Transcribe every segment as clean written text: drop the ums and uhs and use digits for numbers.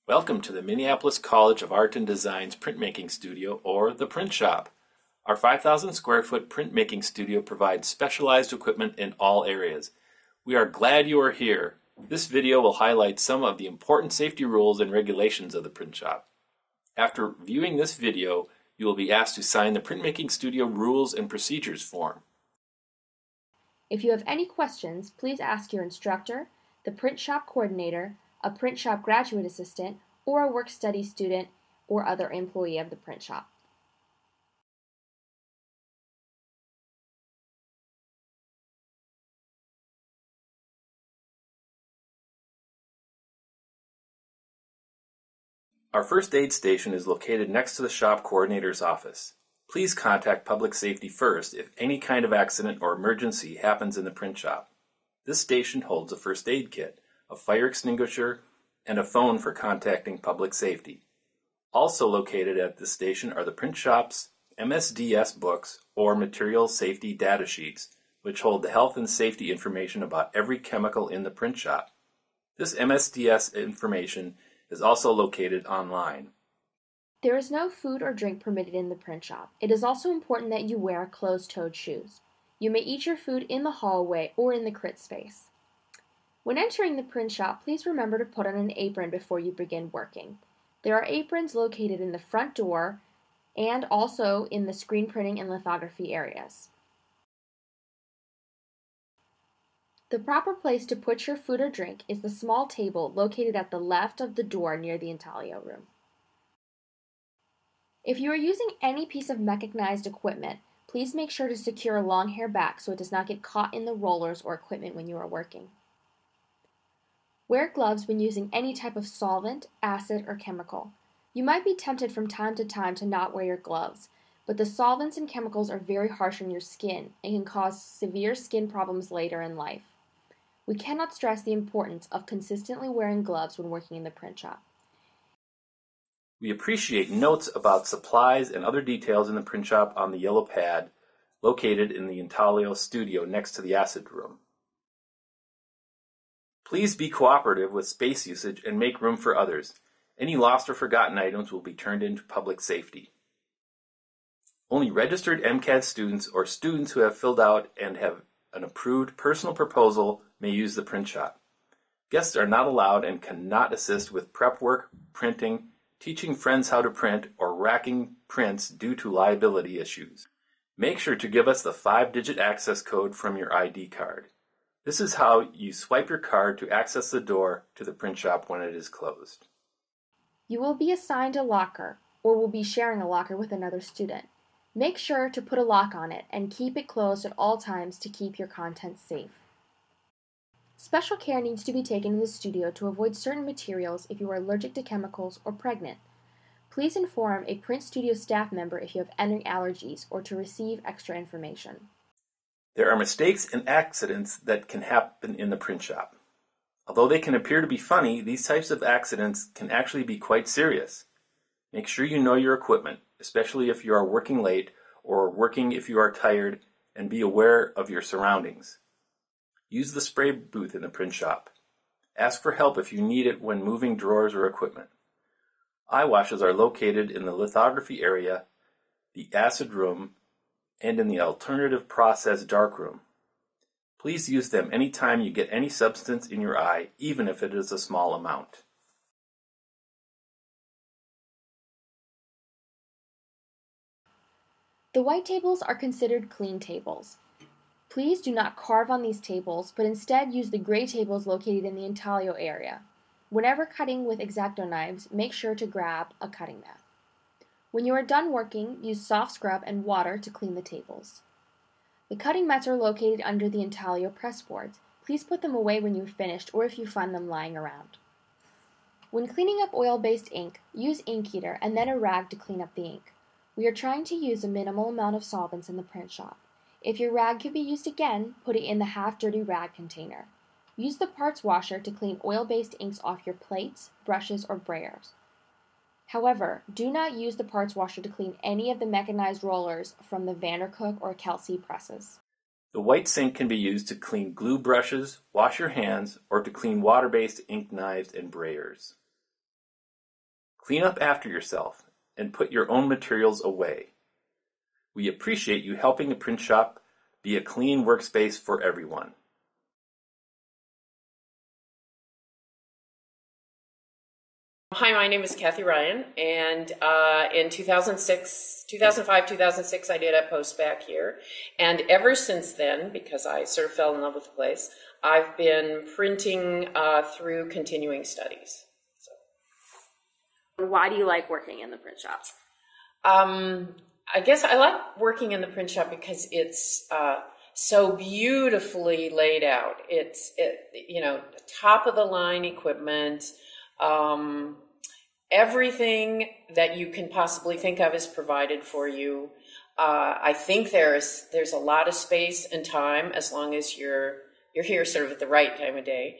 Welcome to the Minneapolis College of Art and Design's printmaking studio, or the Print Shop. Our 5,000 square foot printmaking studio provides specialized equipment in all areas. We are glad you are here. This video will highlight some of the important safety rules and regulations of the Print Shop. After viewing this video, you will be asked to sign the Printmaking Studio Rules and Procedures form. If you have any questions, please ask your instructor, the Print Shop coordinator, a Print Shop graduate assistant, or a work-study student or other employee of the Print Shop. Our first aid station is located next to the shop coordinator's office. Please contact public safety first if any kind of accident or emergency happens in the print shop. This station holds a first aid kit, a fire extinguisher, and a phone for contacting public safety. Also located at this station are the print shop's MSDS books or material safety data sheets, which hold the health and safety information about every chemical in the print shop. This MSDS information is also located online. There is no food or drink permitted in the print shop. It is also important that you wear closed-toed shoes. You may eat your food in the hallway or in the crit space. When entering the print shop, please remember to put on an apron before you begin working. There are aprons located in the front door and also in the screen printing and lithography areas. The proper place to put your food or drink is the small table located at the left of the door near the Intaglio room. If you are using any piece of mechanized equipment, please make sure to secure a long hair back so it does not get caught in the rollers or equipment when you are working. Wear gloves when using any type of solvent, acid, or chemical. You might be tempted from time to time to not wear your gloves, but the solvents and chemicals are very harsh on your skin and can cause severe skin problems later in life. We cannot stress the importance of consistently wearing gloves when working in the print shop. We appreciate notes about supplies and other details in the print shop on the yellow pad located in the Intaglio studio next to the acid room. Please be cooperative with space usage and make room for others. Any lost or forgotten items will be turned into public safety. Only registered MCAD students or students who have filled out and have an approved personal proposal may use the print shop. Guests are not allowed and cannot assist with prep work, printing, teaching friends how to print, or racking prints due to liability issues. Make sure to give us the 5-digit access code from your ID card. This is how you swipe your card to access the door to the print shop when it is closed. You will be assigned a locker, or will be sharing a locker with another student. Make sure to put a lock on it and keep it closed at all times to keep your contents safe. Special care needs to be taken in the studio to avoid certain materials if you are allergic to chemicals or pregnant. Please inform a print studio staff member if you have any allergies or to receive extra information. There are mistakes and accidents that can happen in the print shop. Although they can appear to be funny, these types of accidents can actually be quite serious. Make sure you know your equipment, especially if you are working late or working if you are tired, and be aware of your surroundings. Use the spray booth in the print shop. Ask for help if you need it when moving drawers or equipment. Eye washes are located in the lithography area, the acid room, and in the alternative process darkroom. Please use them anytime you get any substance in your eye, even if it is a small amount. The white tables are considered clean tables. Please do not carve on these tables, but instead use the gray tables located in the intaglio area. Whenever cutting with X-Acto knives, make sure to grab a cutting mat. When you are done working, use soft scrub and water to clean the tables. The cutting mats are located under the intaglio press boards. Please put them away when you're finished or if you find them lying around. When cleaning up oil-based ink, use ink heater and then a rag to clean up the ink. We are trying to use a minimal amount of solvents in the print shop. If your rag could be used again, put it in the half-dirty rag container. Use the parts washer to clean oil-based inks off your plates, brushes, or brayers. However, do not use the parts washer to clean any of the mechanized rollers from the Vandercook or Kelsey presses. The white sink can be used to clean glue brushes, wash your hands, or to clean water-based ink knives and brayers. Clean up after yourself and put your own materials away. We appreciate you helping the print shop be a clean workspace for everyone. Hi, my name is Cathy Ryan, and in 2005, 2006, I did a post-bac here. And ever since then, because I sort of fell in love with the place, I've been printing through continuing studies. Why do you like working in the print shop? I guess I like working in the print shop because it's so beautifully laid out. It's top of the line equipment. Everything that you can possibly think of is provided for you. I think there's a lot of space and time as long as you're here sort of at the right time of day.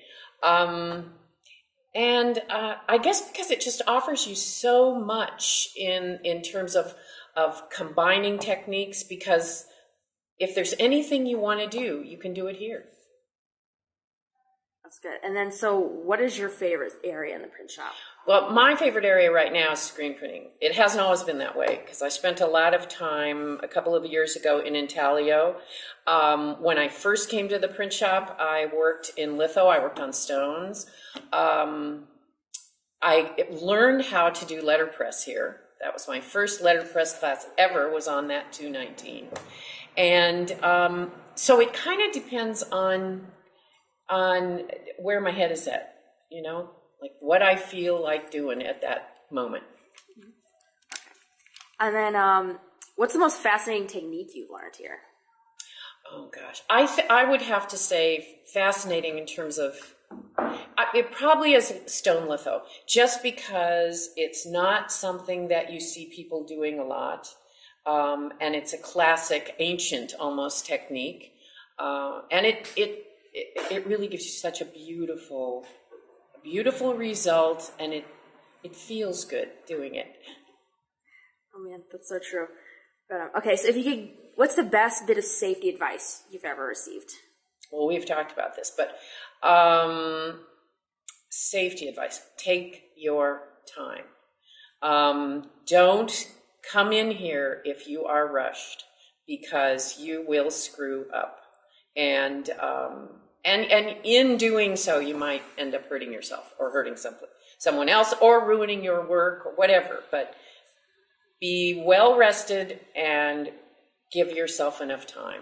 And I guess because it just offers you so much in terms of combining techniques, because if there's anything you want to do, you can do it here. That's good. And then, so what is your favorite area in the print shop? Well, my favorite area right now is screen printing. It hasn't always been that way because I spent a lot of time a couple of years ago in Intaglio. When I first came to the print shop, I worked in litho. I worked on stones. I learned how to do letterpress here. That was my first letterpress class ever, was on that 219. And so it kind of depends on where my head is at, like what I feel like doing at that moment. And then what's the most fascinating technique you've learned here? Oh gosh, I would have to say fascinating in terms of, it probably is stone litho, just because it's not something that you see people doing a lot, and it's a classic, ancient almost technique, and it really gives you such a beautiful result, and it feels good doing it. Oh man, that's so true. But, okay, so what's the best bit of safety advice you've ever received? Well, we've talked about this, but safety advice: take your time. Don't come in here if you are rushed, because you will screw up, and in doing so, you might end up hurting yourself or hurting someone else or ruining your work or whatever. But be well rested and give yourself enough time.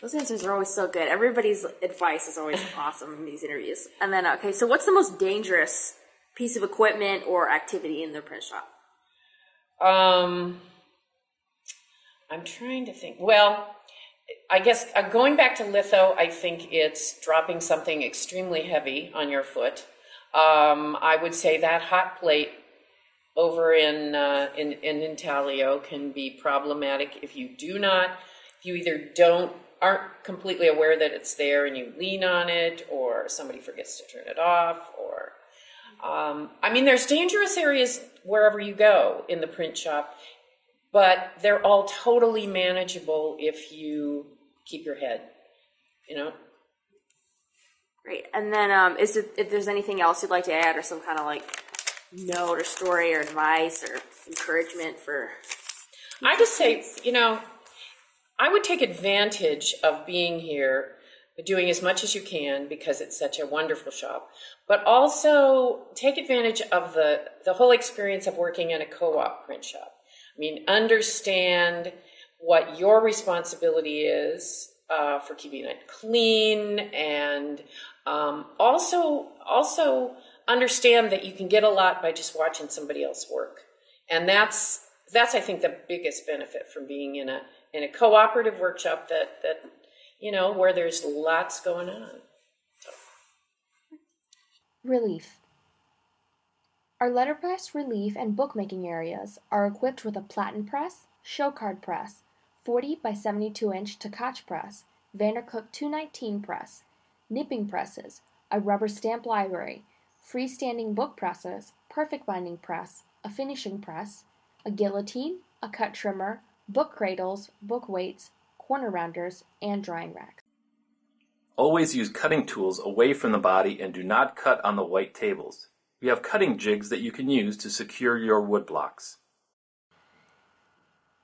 Those answers are always so good. Everybody's advice is always awesome in these interviews. And then, okay, so what's the most dangerous piece of equipment or activity in the print shop? I'm trying to think. Well, I guess going back to litho, I think it's dropping something extremely heavy on your foot. I would say that hot plate over in Intaglio can be problematic if you either aren't completely aware that it's there and you lean on it, or somebody forgets to turn it off, or there's dangerous areas wherever you go in the print shop, but they're all totally manageable if you keep your head, Great. And then if there's anything else you'd like to add, or some kind of note or story or advice or encouragement for... I just say, I would take advantage of being here, doing as much as you can, because it's such a wonderful shop, but also take advantage of the whole experience of working in a co-op print shop. Understand what your responsibility is for keeping it clean, and also understand that you can get a lot by just watching somebody else work. And that's I think the biggest benefit from being in a cooperative workshop that where there's lots going on. So. Relief. Our letterpress, relief, and bookmaking areas are equipped with a platen press, show card press, 40 by 72 inch Takac press, Vandercook 219 press, nipping presses, a rubber stamp library, freestanding book presses, perfect binding press, a finishing press, a guillotine, a cut trimmer, book cradles, book weights, corner rounders, and drying racks. Always use cutting tools away from the body and do not cut on the white tables. We We have cutting jigs that you can use to secure your wood blocks.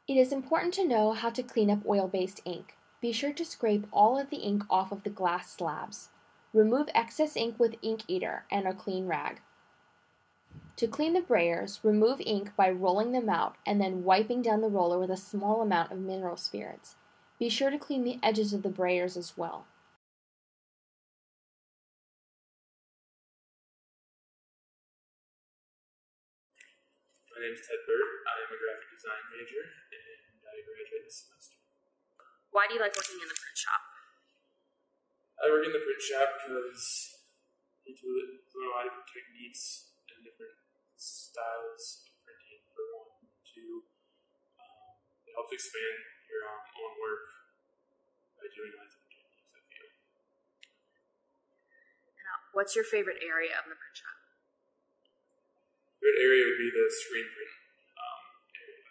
It is important to know how to clean up oil-based ink. Be sure to scrape all of the ink off of the glass slabs. Remove excess ink with ink eater and a clean rag. To clean the brayers, remove ink by rolling them out and then wiping down the roller with a small amount of mineral spirits. Be sure to clean the edges of the brayers as well. My name is Ted Birt. I am a graphic design major, and I graduate this semester. Why do you like working in the print shop? I work in the print shop because you do learn a lot of different techniques and different styles of printing for one. Two, it helps expand your own work by doing a lot of different techniques, I feel. What's your favorite area of the print shop? Favorite area would be the screen print area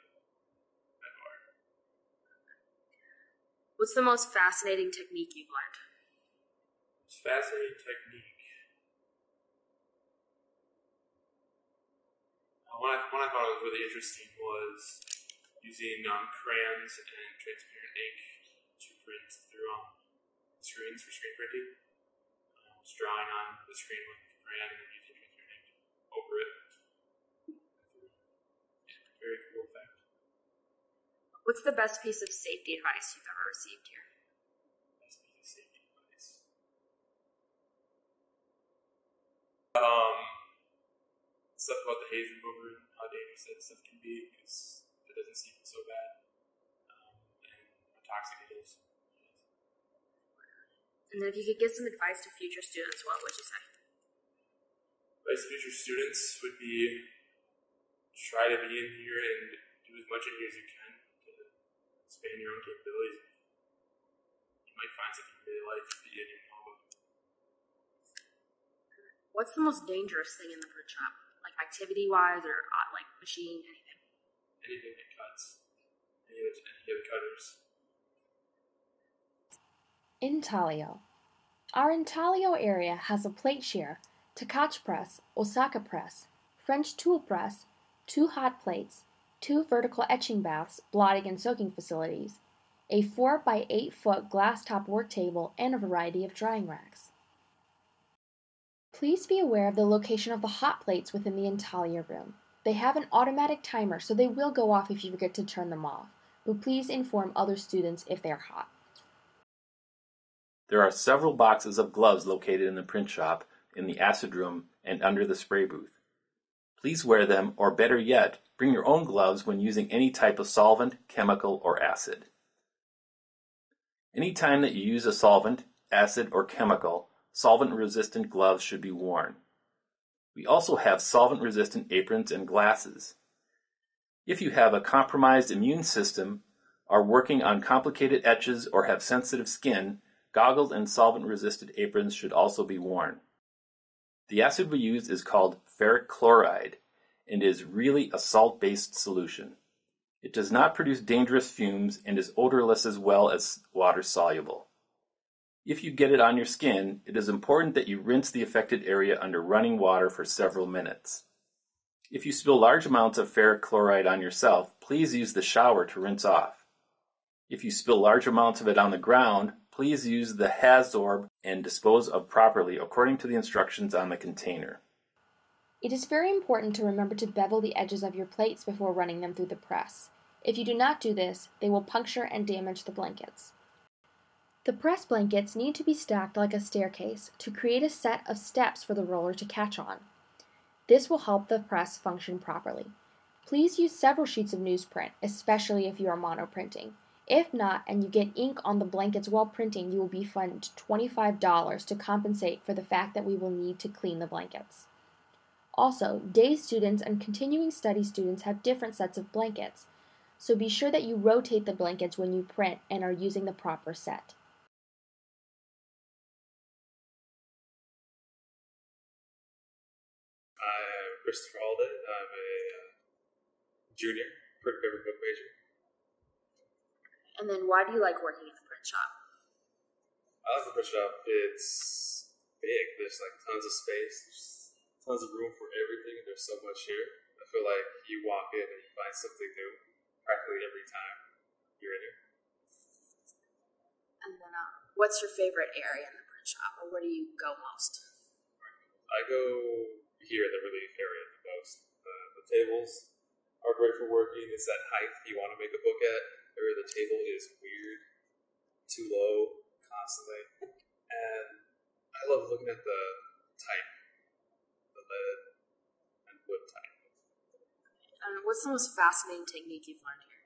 by far. What's the most fascinating technique you've learned? Fascinating technique. One I thought was really interesting was using crayons and transparent ink to print through screens for screen printing. Just drawing on the screen with the crayon and then using transparent ink over it. Very cool effect. What's the best piece of safety advice you've ever received here? Best piece of safety advice. Stuff about the haze remover and how dangerous that stuff can be because it doesn't seem so bad. And how toxic it is. And then if you could give some advice to future students, what would you say? Advice to future students would be try to be in here and do as much in here as you can to expand your own capabilities. You might find something you really like that you didn't know about. What's the most dangerous thing in the print shop? Like activity-wise or like machine, anything? Anything that cuts. Any of the cutters. Intaglio. Our Intaglio area has a plate shear, Takach press, Osaka press, French tool press, 2 hot plates, 2 vertical etching baths, blotting and soaking facilities, a 4 by 8 foot glass top work table, and a variety of drying racks. Please be aware of the location of the hot plates within the Intaglio room. They have an automatic timer, so they will go off if you forget to turn them off, but please inform other students if they are hot. There are several boxes of gloves located in the print shop, in the acid room, and under the spray booth. Please wear them, or better yet, bring your own gloves when using any type of solvent, chemical, or acid. Any time that you use a solvent, acid, or chemical, solvent-resistant gloves should be worn. We also have solvent-resistant aprons and glasses. If you have a compromised immune system, are working on complicated etches, or have sensitive skin, goggles and solvent-resistant aprons should also be worn. The acid we use is called ferric chloride and is really a salt-based solution. It does not produce dangerous fumes and is odorless as well as water-soluble. If you get it on your skin, it is important that you rinse the affected area under running water for several minutes. If you spill large amounts of ferric chloride on yourself, please use the shower to rinse off. If you spill large amounts of it on the ground, please use the Hazorb and dispose of properly according to the instructions on the container. It is very important to remember to bevel the edges of your plates before running them through the press. If you do not do this, they will puncture and damage the blankets. The press blankets need to be stacked like a staircase to create a set of steps for the roller to catch on. This will help the press function properly. Please use several sheets of newsprint, especially if you are monoprinting. If not, and you get ink on the blankets while printing, you will be fined $25 to compensate for the fact that we will need to clean the blankets. Also, day students and continuing study students have different sets of blankets, so be sure that you rotate the blankets when you print and are using the proper set. I'm Christopher Alday. I'm a junior, quick paper book major. And then why do you like working in the print shop? I like the print shop. It's big. There's like tons of space. There's tons of room for everything, and there's so much here. I feel like you walk in and you find something new practically every time you're in here. And then, what's your favorite area in the print shop, or where do you go most? I go here in the relief area the most. The tables are great for working. It's that height you want to make a book at. Area of the table is weird, too low, constantly. And I love looking at the type, the lead and wood type. And what's the most fascinating technique you've learned here?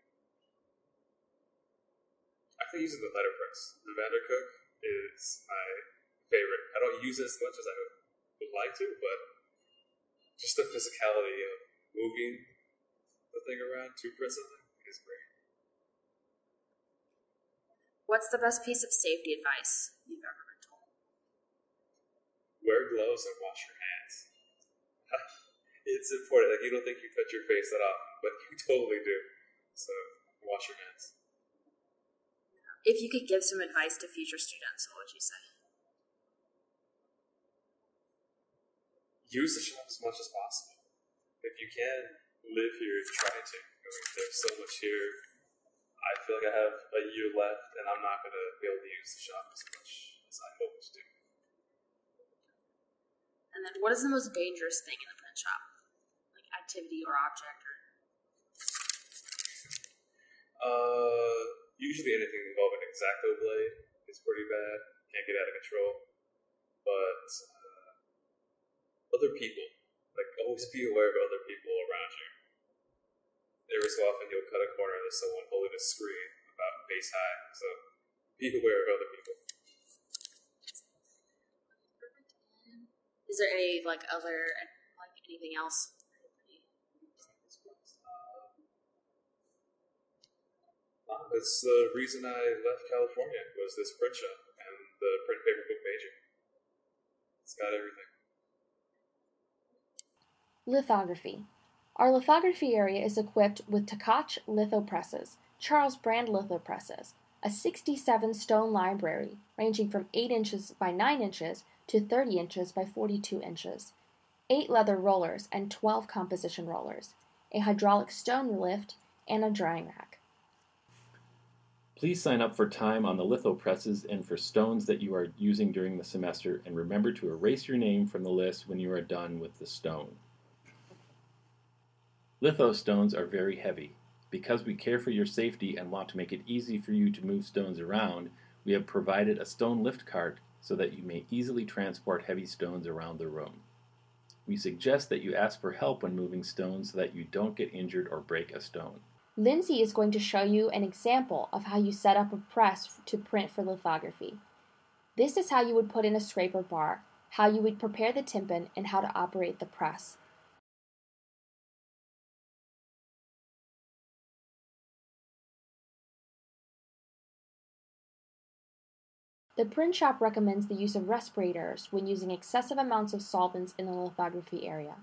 I think using the letterpress. The Vandercook is my favorite. I don't use it as much as I would like to, but just the physicality of moving the thing around to print something is great. What's the best piece of safety advice you've ever been told? Wear gloves and wash your hands. It's important. Like, you don't think you touch your face that often, but you totally do. So wash your hands. If you could give some advice to future students, what would you say? Use the shop as much as possible. If you can live here, try to. I mean, there's so much here. I feel like I have a year left, and I'm not going to be able to use the shop as much as I hope to do. And then, what is the most dangerous thing in the print shop? Like activity or object? Usually anything involving X-Acto blade is pretty bad. Can't get out of control. But other people, like, always be aware of other people around you. Every so often you'll cut a corner and there's someone holding a screen about face high. So be aware of other people. Is there any anything else? It's the reason I left California was this print shop and the print paper book major. It's got everything. Lithography. Our lithography area is equipped with Takach lithopresses, Charles brand lithopresses, a 67-stone library ranging from 8 inches by 9 inches to 30 inches by 42 inches, 8 leather rollers and 12 composition rollers, a hydraulic stone lift, and a drying rack. Please sign up for time on the lithopresses and for stones that you are using during the semester, and remember to erase your name from the list when you are done with the stone. Litho stones are very heavy. Because we care for your safety and want to make it easy for you to move stones around, we have provided a stone lift cart so that you may easily transport heavy stones around the room. We suggest that you ask for help when moving stones so that you don't get injured or break a stone. Lindsey is going to show you an example of how you set up a press to print for lithography. This is how you would put in a scraper bar, how you would prepare the tympan, and how to operate the press. The print shop recommends the use of respirators when using excessive amounts of solvents in the lithography area.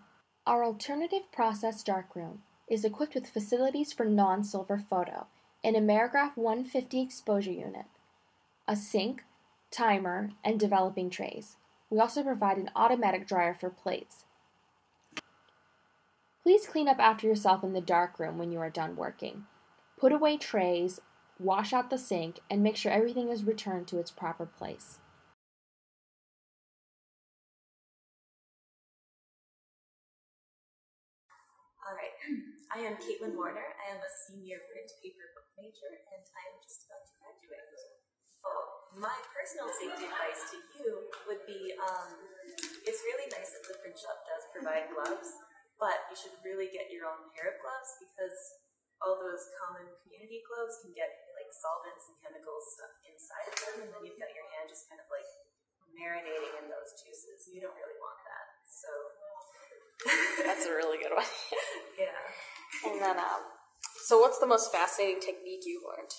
Our alternative process darkroom is equipped with facilities for non-silver photo, an Amerigraph 150 exposure unit, a sink, timer, and developing trays. We also provide an automatic dryer for plates. Please clean up after yourself in the darkroom when you are done working. Put away trays, wash out the sink, and make sure everything is returned to its proper place. All right, I am Caitlin Warner. I am a senior print paper book major, and I am just about to graduate. My personal safety advice to you would be, it's really nice that the print shop does provide gloves, but you should really get your own pair of gloves because all those common community gloves can get like solvents and chemicals stuck inside of them, and then you've got your hand just kind of like marinating in those juices. You don't really want that, so. That's a really good one. Yeah. And then, so what's the most fascinating technique you've learned?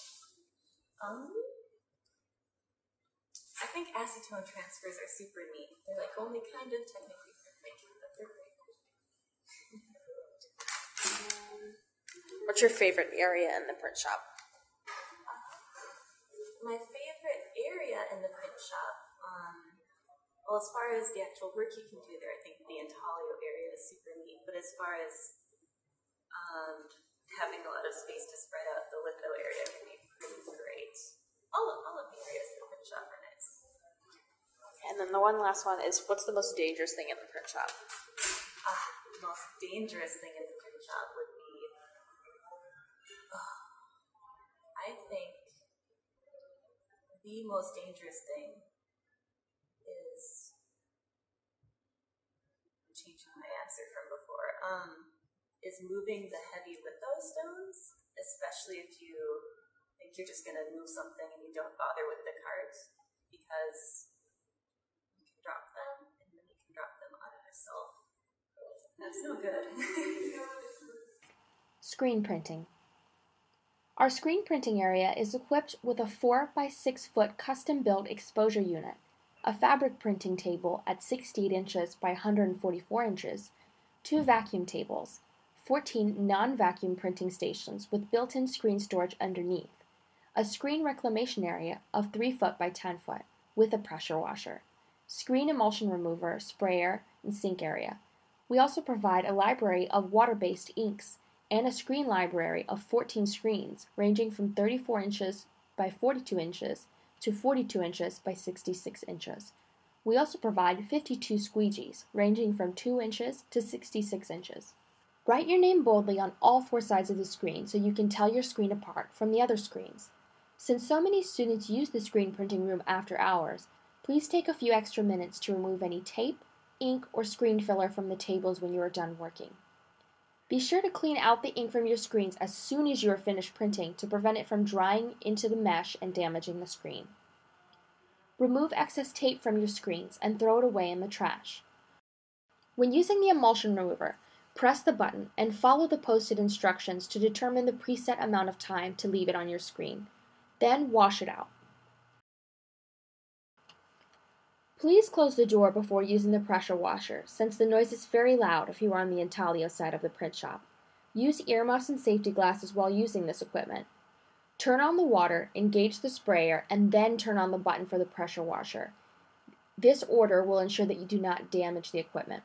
I think acetone transfers are super neat. They're like only kind of technically printmaking, but they're pretty cool. What's your favorite area in the print shop? My favorite area in the print shop, well, Well, as far as the actual work you can do there, I think the Intaglio area is super neat. But as far as having a lot of space to spread out, the litho area can be pretty great. All of the areas in the print shop are nice. And then the one last one is, what's the most dangerous thing in the print shop? The most dangerous thing in the print shop would be, I think the most dangerous thing is, I'm changing my answer from before, is moving the heavy litho stones, especially if you think you're just going to move something and you don't bother with the cart, because you can drop them and then you can drop them on yourself. That's no good. Screen printing. Our screen printing area is equipped with a 4 by 6 foot custom-built exposure unit, a fabric printing table at 68 inches by 144 inches, 2 vacuum tables, 14 non-vacuum printing stations with built-in screen storage underneath, a screen reclamation area of 3 foot by 10 foot with a pressure washer, screen emulsion remover, sprayer, and sink area. We also provide a library of water-based inks and a screen library of 14 screens ranging from 34 inches by 42 inches to 42 inches by 66 inches. We also provide 52 squeegees ranging from 2 inches to 66 inches. Write your name boldly on all 4 sides of the screen so you can tell your screen apart from the other screens. Since so many students use the screen printing room after hours, please take a few extra minutes to remove any tape, ink, or screen filler from the tables when you are done working. Be sure to clean out the ink from your screens as soon as you are finished printing to prevent it from drying into the mesh and damaging the screen. Remove excess tape from your screens and throw it away in the trash. When using the emulsion remover, press the button and follow the posted instructions to determine the preset amount of time to leave it on your screen. Then wash it out. Please close the door before using the pressure washer, since the noise is very loud if you are on the Intaglio side of the print shop. Use earmuffs and safety glasses while using this equipment. Turn on the water, engage the sprayer, and then turn on the button for the pressure washer. This order will ensure that you do not damage the equipment.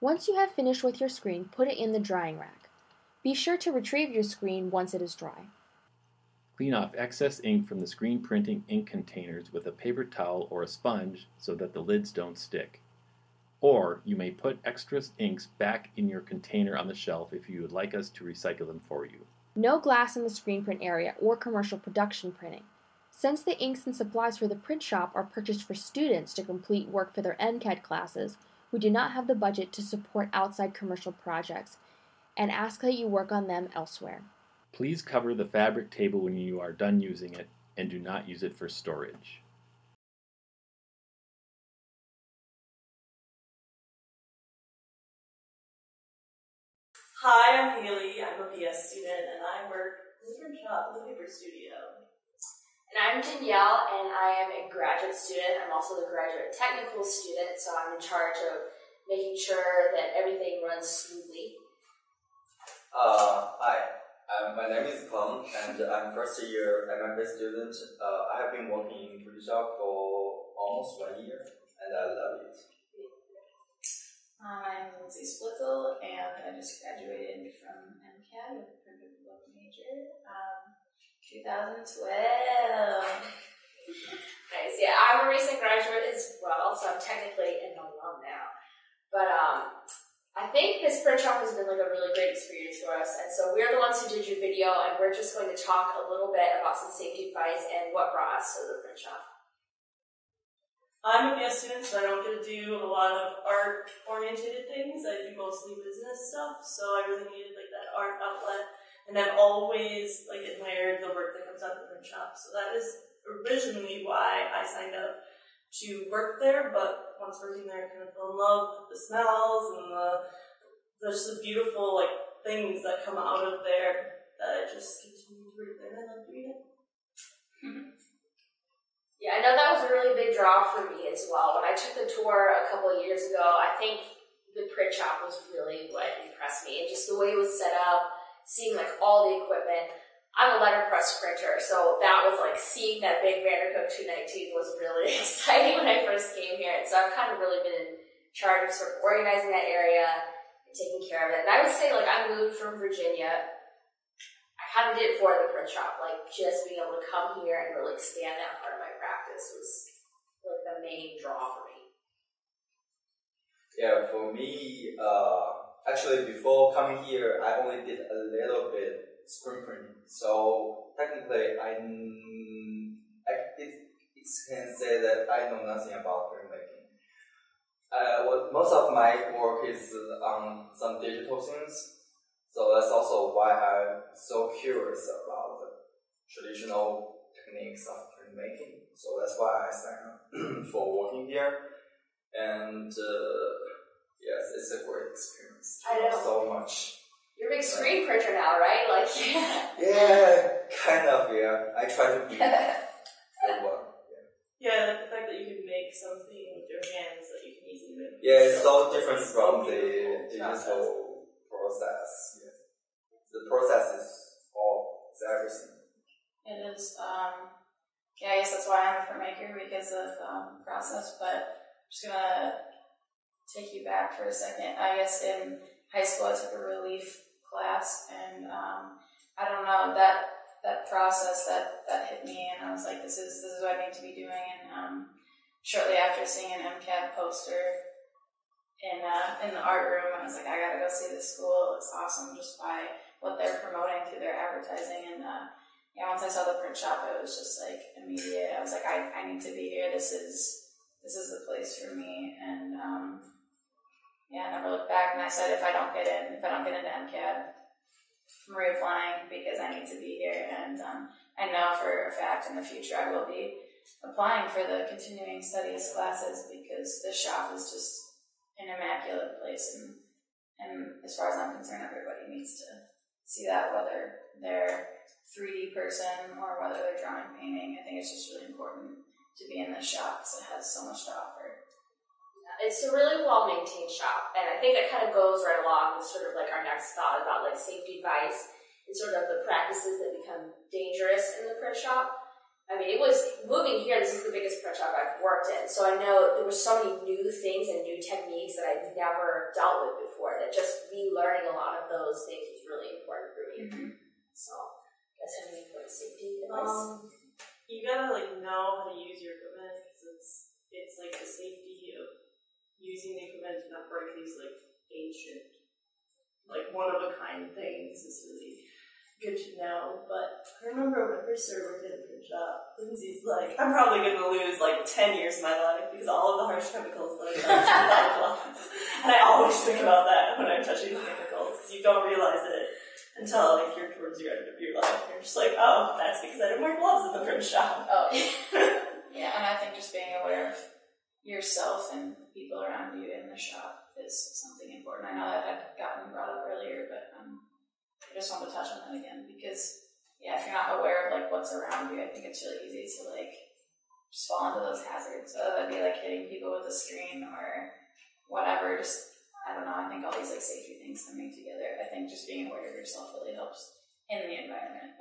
Once you have finished with your screen, put it in the drying rack. Be sure to retrieve your screen once it is dry. Clean off excess ink from the screen printing ink containers with a paper towel or a sponge so that the lids don't stick. Or you may put extra inks back in your container on the shelf if you would like us to recycle them for you. No glass in the screen print area or commercial production printing. Since the inks and supplies for the print shop are purchased for students to complete work for their MCAD classes, we do not have the budget to support outside commercial projects and ask that you work on them elsewhere. Please cover the fabric table when you are done using it and do not use it for storage. Hi, I'm Hayley. I'm a PS student and I work in the print shop in the paper studio. And I'm Danielle and I am a graduate student. I'm also the graduate technical student, so I'm in charge of making sure that everything runs smoothly. Hi. My name is Peng, and I'm first year MFA student. I have been working in Printshop for almost 1 year, and I love it. I'm Lindsey Splichal, and I just graduated from MCAD with a print book major, 2012. Nice, yeah, I'm a recent graduate as well, so I'm technically an alum now. But I think this print shop has been like a really great experience for us, and so we're the ones who did your video, and we're just going to talk a little bit about some safety advice and what brought us to the print shop. I'm a PS student, so I don't get to do a lot of art-oriented things. I do mostly business stuff, so I really needed like that art outlet, and I've always like admired the work that comes out of the print shop. So that is originally why I signed up to work there, but once working there, I kind of fell in love with the smells and just the beautiful like things that come out of there that I just continue to work there and I love doing it. Yeah, I know that was a really big draw for me as well. When I took the tour a couple of years ago, I think the print shop was really what impressed me, and just the way it was set up, seeing like all the equipment. I'm a letterpress letterpress printer. So that was like seeing that big Vandercook 219 was really exciting when I first came here. And so I've kind of really been in charge of sort of organizing that area and taking care of it. And I would say like I moved from Virginia. I kind of did it for the print shop, like just being able to come here and really expand that part of my practice was like the main draw for me. Yeah, for me, actually before coming here, I only did a little bit screen printing. So technically, it can say that I know nothing about printmaking. Most of my work is on some digital things. So that's also why I'm so curious about the traditional techniques of printmaking. So that's why I signed up for working here. And yes, it's a great experience. I know so much. You're a big screen printer now, right? Like yeah, kind of. Yeah, I try to be good one. Yeah, like the fact that you can make something with your hands that you can easily make. Yeah, it's so different from the digital process. Yeah. The process is everything. It is. Yeah, I guess that's why I'm a printmaker, because of process. But I'm just gonna take you back for a second. I guess in high school I took a relief class, and I don't know, that process that hit me, and I was like, this is what I need to be doing. And shortly after seeing an MCAD poster in the art room, I was like, I gotta go see this school. It's awesome just by what they're promoting through their advertising. And yeah, once I saw the print shop, it was just like immediate. I was like, I need to be here. This is the place for me. And yeah, I never looked back. And I said, if I don't get into MCAD, I'm reapplying because I need to be here. And I know for a fact in the future I will be applying for the continuing studies classes, because the shop is just an immaculate place. And as far as I'm concerned, everybody needs to see that, whether they're 3D person or whether they're drawing, painting. I think it's just really important to be in this shop because it has so much to offer. It's a really well-maintained shop, and I think that kind of goes right along with sort of like our next thought about like safety advice and sort of the practices that become dangerous in the print shop. I mean, it was moving here, this is the biggest print shop I've worked in, so I know there were so many new things and new techniques that I've never dealt with before, that just me learning a lot of those things was really important for me. Mm-hmm. So, you guys have any like safety advice? You gotta like know how to use your equipment, because it's like the safety of using the equipment to not break these like ancient, like one of a kind things is really good to know. But I remember when I first started working at the print shop, Lindsey's like, I'm probably going to lose like 10 years of my life because all of the harsh chemicals that I touch in my gloves. And I always think about that when I'm touching the chemicals, because you don't realize it until like you're towards your end of your life. You're just like, oh, that's because I didn't wear gloves in the print shop. Oh, yeah, and I think just being aware of yourself and people around you in the shop is something important. I know that had gotten brought up earlier, but I just want to touch on that again, because yeah, if you're not aware of like what's around you, I think it's really easy to like just fall into those hazards. So that'd be like hitting people with a screen or whatever. Just, I don't know, I think all these like safety things coming together, I think just being aware of yourself really helps in the environment.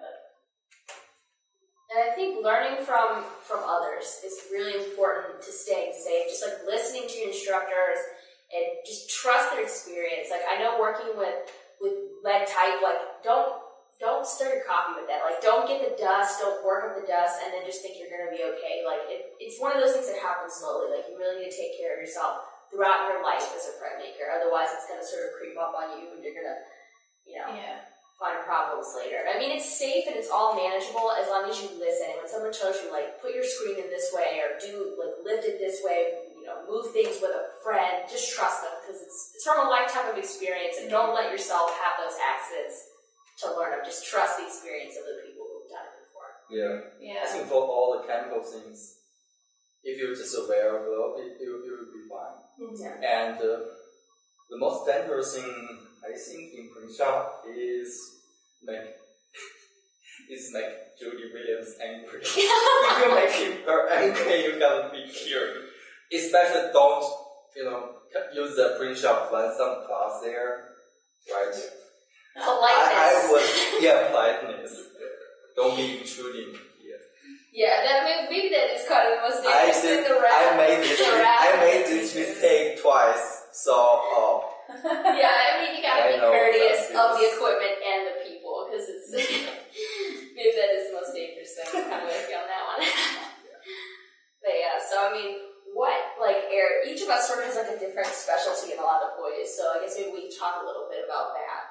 And I think learning from others is really important to staying safe. Just like listening to your instructors and just trust their experience. Like I know working with lead type, like don't stir your coffee with that. Like don't get the dust, don't work up the dust, and then just think you're gonna be okay. Like it's one of those things that happens slowly. Like you really need to take care of yourself throughout your life as a printmaker. Otherwise, it's gonna sort of creep up on you, and you're gonna, find problems later. I mean, it's safe and it's all manageable as long as you listen. And when someone tells you, like, put your screen in this way or lift it this way, move things with a friend, just trust them, because it's from a lifetime of experience, and don't let yourself have those accidents to learn them. Just trust the experience of the people who've done it before. Yeah. I think for all the chemical things, if you're just aware of it, it will be fine. Yeah. And the most dangerous thing I think in print shop is make Judy Williams angry. If you make her angry, you gotta be careful. Especially don't use the print shop when some class there, right? Politeness. Politeness. don't be intruding here. Yeah, maybe that is kind of the most dangerous thing to wrap. I made this mistake twice, so. Yeah, I mean, you gotta be courteous of the equipment and the people, because it's maybe that is the most dangerous thing. I'm kind of with you on that one. But yeah, so I mean, each of us sort of has like a different specialty in a lot of ways. So I guess maybe we talk a little bit about that.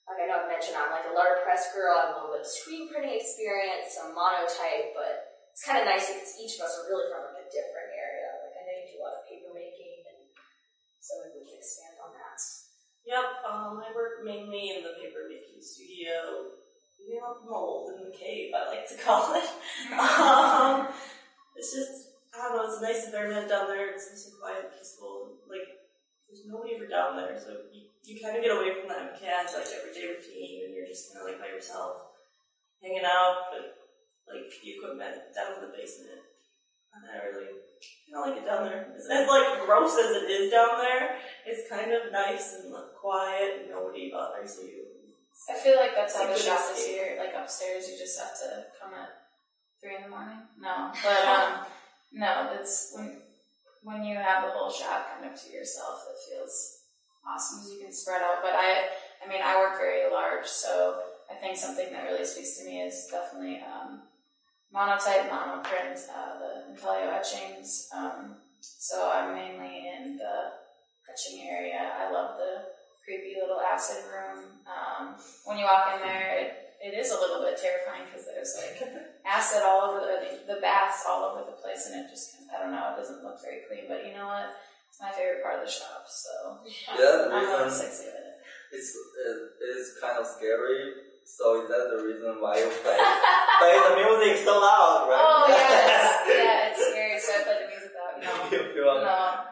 Like I know I've mentioned I'm like a letterpress girl. I have a little bit of screen printing experience, some monotype, but it's kind of nice because each of us are really from like a different area. Like I know you do a lot of paper making, and so maybe we can expand on that. Yep, I work mainly in the paper making studio, mold in the cave, I like to call it. It's just, I don't know, it's a nice environment down there. It's nice and quiet and peaceful. Like, there's nobody ever down there, so you kind of get away from the MCAD, like everyday routine, and you're just kind of like by yourself, hanging out, but like the equipment down in the basement. And I really kind of like it down there. As like gross as it is down there, it's kind of nice and quiet and nobody bothers you. I feel like that's how the shop is here. Like upstairs, you just have to come at 3 in the morning. No, but no, that's when you have the whole shop kind of to yourself. It feels awesome because you can spread out. But I mean, I work very large, so I think something that really speaks to me is definitely monotype, monoprint, the Intaglio etchings. So I'm mainly in the etching area. I love the creepy little acid room. When you walk in there, it is a little bit terrifying because there's like acid all over the baths all over the place, and it just, I don't know, it doesn't look very clean. But you know what? It's my favorite part of the shop, so yeah, I'm really sexy with it. It's kind of scary. So is that the reason why you play the music so loud, right? Oh yes, yeah, it's scary. So I play the music loud. No, you feel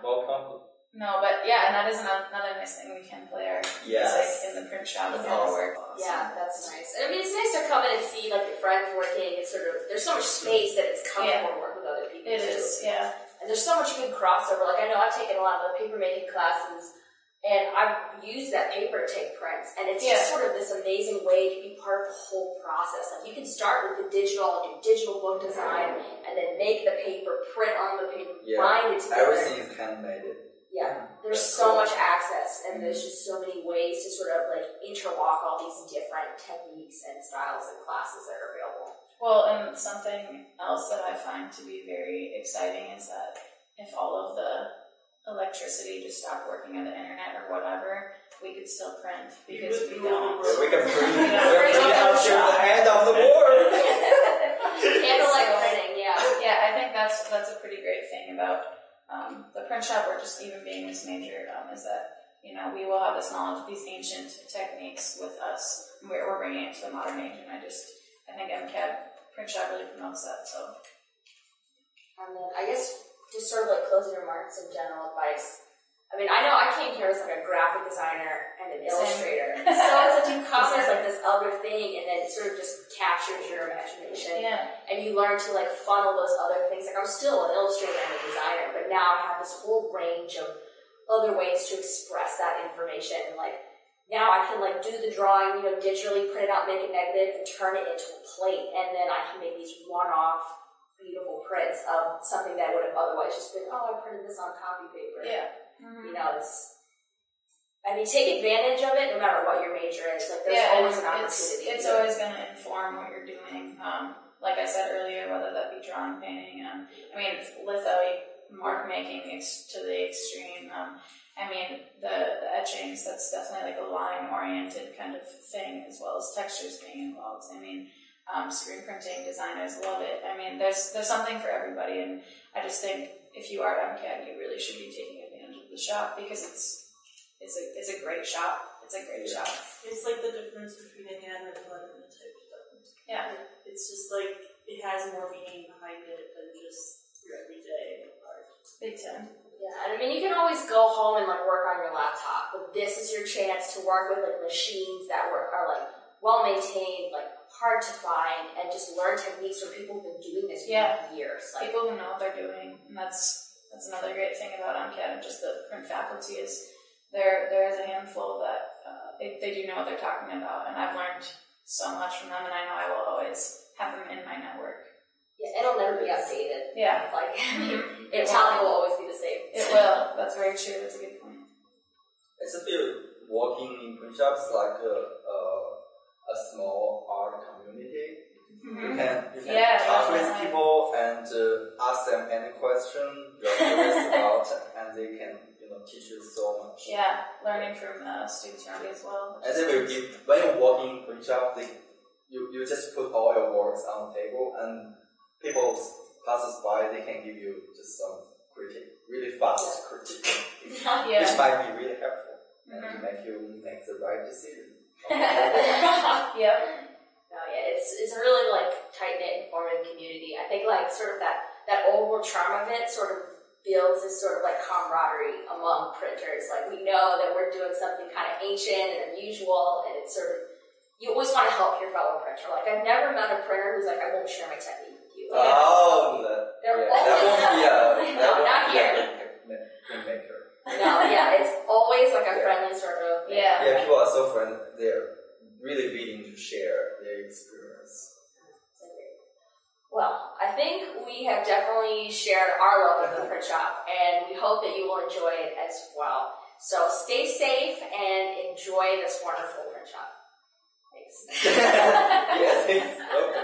more comfortable. No, but yeah, and that is another nice thing. We can play our music in the print shop with our work. Yeah, that's nice. I mean, it's nice to come in and see like your friends working. It's sort of, there's so much space that it's comfortable to work with other people. It is, yeah. And there's so much good crossover. Like I know I've taken a lot of the paper making classes, and I've used that paper to take prints, and it's just sort of this amazing way to be part of the whole process. Like you can start with the digital and do digital book design, and then make the paper, print on the paper, bind it together. Everything is handmade. Yeah, there's so much access, and there's just so many ways to sort of like interlock all these different techniques and styles and classes that are available. Well, and something else that I find to be very exciting is that if all of the electricity just stopped working on the internet or whatever, we could still print because we don't. Yeah, we can print. We're out here at the end of the board. Candlelight printing, yeah. Yeah, I think that's a pretty great thing about the print shop, or just even being this major, is that, you know, we will have this knowledge, these ancient techniques with us, and we're bringing it to the modern age, and I think MCAD Printshop really promotes that, so. And then, I guess, just sort of like closing remarks and general advice. I mean, I know I came here as like a graphic designer and an illustrator, so it's like you come as like this other thing, and then it sort of just captures your imagination. Yeah. And you learn to like funnel those other things. Like I'm still an illustrator and a designer, but now I have this whole range of other ways to express that information. Like now I can like do the drawing, you know, digitally, print it out, make it negative, and turn it into a plate, and then I can make these one-off beautiful prints of something that would have otherwise just been, oh, I printed this on copy paper. Yeah. You know, take advantage of it no matter what your major is. Like, there's always an opportunity. It's always going to inform what you're doing. Like I said earlier, whether that be drawing, painting, litho, mark making to the extreme. The etchings, that's definitely like a line-oriented kind of thing, as well as textures being involved. Screen printing designers love it. There's something for everybody, and I just think if you are at MCAD, you really should be taking advantage of the shop because it's a great shop. It's a great shop. It's like the difference between a handwritten letter and a typed letter. Yeah. It's just like it has more meaning behind it than just your everyday art. Big time. Yeah, and you can always go home and like work on your laptop, but this is your chance to work with like machines that are like well maintained, like hard to find, and just learn techniques from people who've been doing this for years. Like, people who know what they're doing, and that's another great thing about MCAD and just the print faculty is there is a handful that they do know what they're talking about, and I've learned so much from them, and I know I will always have them in my network. Yeah, it'll never be updated. Yeah. Like, Intaglio will always be the same. It will. That's very true. That's a good point. I just feel working in print shops like a small art community. You can talk with people and ask them any question you're curious about, and they can teach you so much. Yeah, learning from students around you as well. And they will give, when you work in print shop, you just put all your works on the table, and people passes by, they can give you just some critique, really fast critique, which might be really helpful and to make you make the right decision. Yep. No, yeah, it's a really like tight knit, informative community. I think like sort of that old world charm of it sort of builds this sort of like camaraderie among printers. Like we know that we're doing something kind of ancient and unusual, and it's sort of you always want to help your fellow printer. Like I've never met a printer who's like, I won't share my technique with you. Like, they're always not here. Maker. No, yeah, it's always like a friendly sort of thing. Yeah, people are so friendly. They're really willing to share their experience. Well, I think we have definitely shared our love of the print shop, and we hope that you will enjoy it as well. So stay safe and enjoy this wonderful print shop. Thanks. Yeah, thanks. Okay.